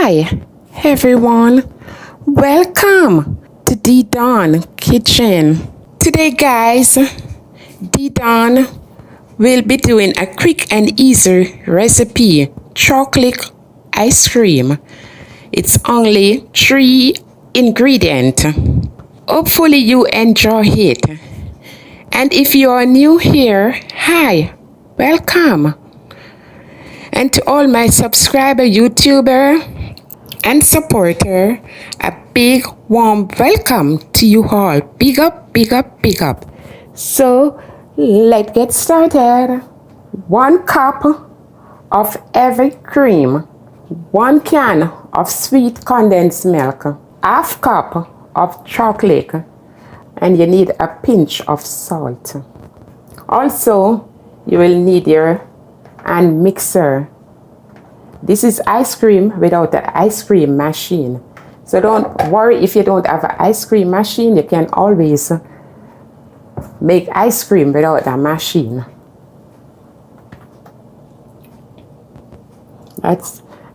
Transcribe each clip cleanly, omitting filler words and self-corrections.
Hi everyone, welcome to D Dawn Kitchen. Today guys, D Dawn will be doing a quick and easy recipe, chocolate ice cream. It's only 3 ingredients. Hopefully you enjoy it. And if you are new here, hi, welcome. And to all my subscriber, YouTuber, and supporter, a big warm welcome to you all. Big up, big up, big up. So let's get started. 1 cup of heavy cream, 1 can of sweet condensed milk, ½ cup of chocolate, and you need a pinch of salt. Also, you will need your hand mixer. This is ice cream without an ice cream machine. So don't worry if you don't have an ice cream machine, you can always make ice cream without a machine.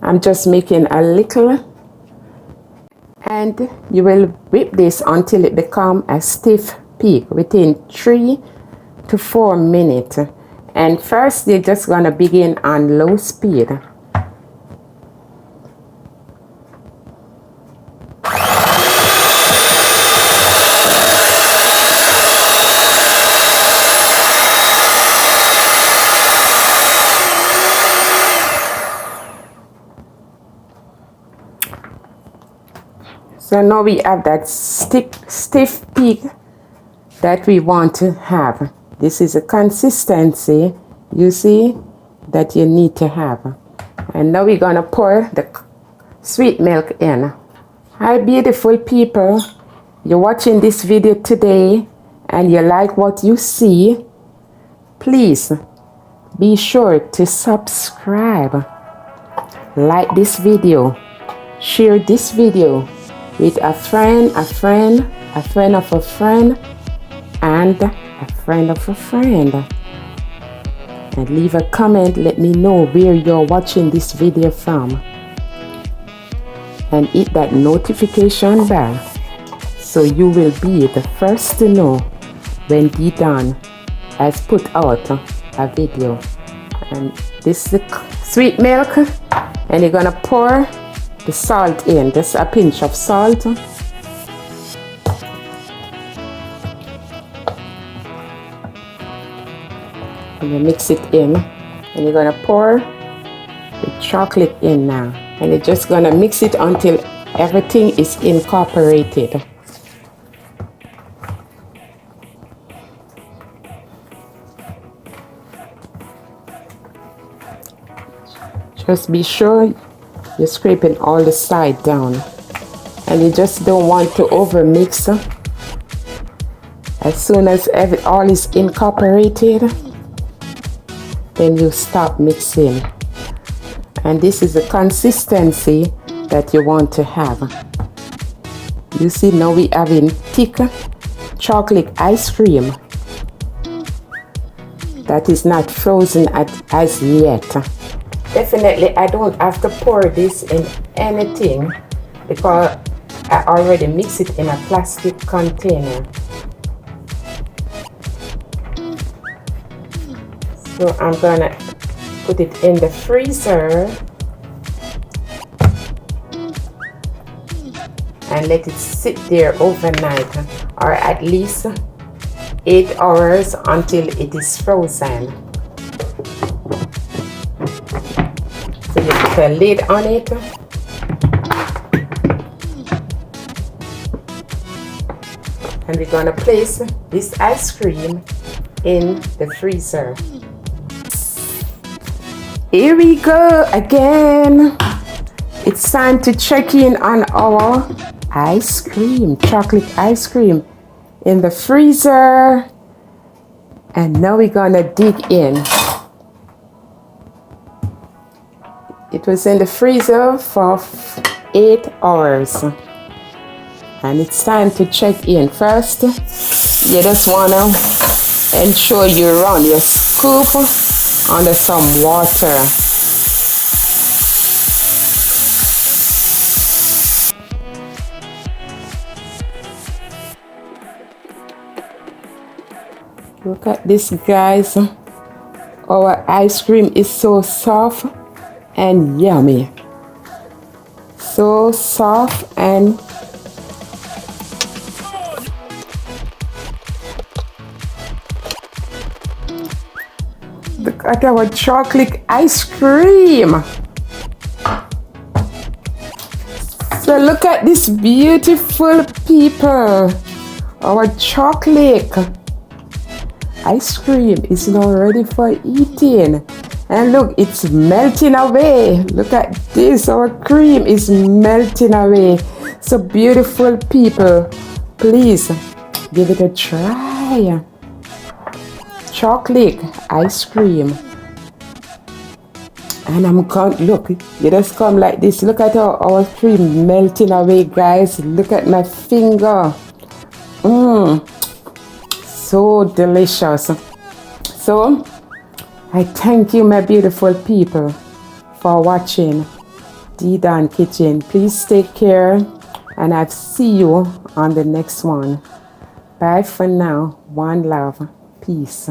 I'm just making a little, and you will whip this until it becomes a stiff peak within 3 to 4 minutes. And first you're just gonna begin on low speed. So now we have that stiff peak that we want to have. This is a consistency, you see, that you need to have. And now we're gonna pour the sweet milk in. Hi beautiful people, you're watching this video today and you like what you see, please be sure to subscribe, like this video, share this video with a friend, a friend, a friend of a friend, and a friend of a friend. And leave a comment, let me know where you're watching this video from. And hit that notification bell so you will be the first to know when D Dawn has put out a video. And this is the sweet milk, and you're gonna pour the salt in, just a pinch of salt. And you mix it in, and you're gonna pour the chocolate in now, and you're just gonna mix it until everything is incorporated. Just be sure you're scraping all the side down, and you just don't want to over mix. As soon as all is incorporated, then you stop mixing. And this is the consistency that you want to have. You see, now we having thick chocolate ice cream that is not frozen as yet. Definitely I don't have to pour this in anything because I already mix it in a plastic container. So I'm gonna put it in the freezer and let it sit there overnight, or at least 8 hours until it is frozen. So you put a lid on it, and we're gonna place this ice cream in the freezer. Here we go again. It's time to check in on our ice cream, chocolate ice cream in the freezer. And now we're gonna dig in. It was in the freezer for 8 hours. And it's time to check in. First, you just wanna ensure you run your scoop under some water. Look at this, guys. Our ice cream is so soft and yummy. So soft and look at our chocolate ice cream. So look at this beautiful people. Our chocolate ice cream is now ready for eating. And look, it's melting away. Look at this, our cream is melting away. So beautiful people, please give it a try. Chocolate ice cream. And I'm going, look, you just come like this. Look at our cream melting away, guys. Look at my finger. So delicious. So I thank you, my beautiful people, for watching D Don Kitchen. Please take care, and I'll see you on the next one. Bye for now. One love. Peace.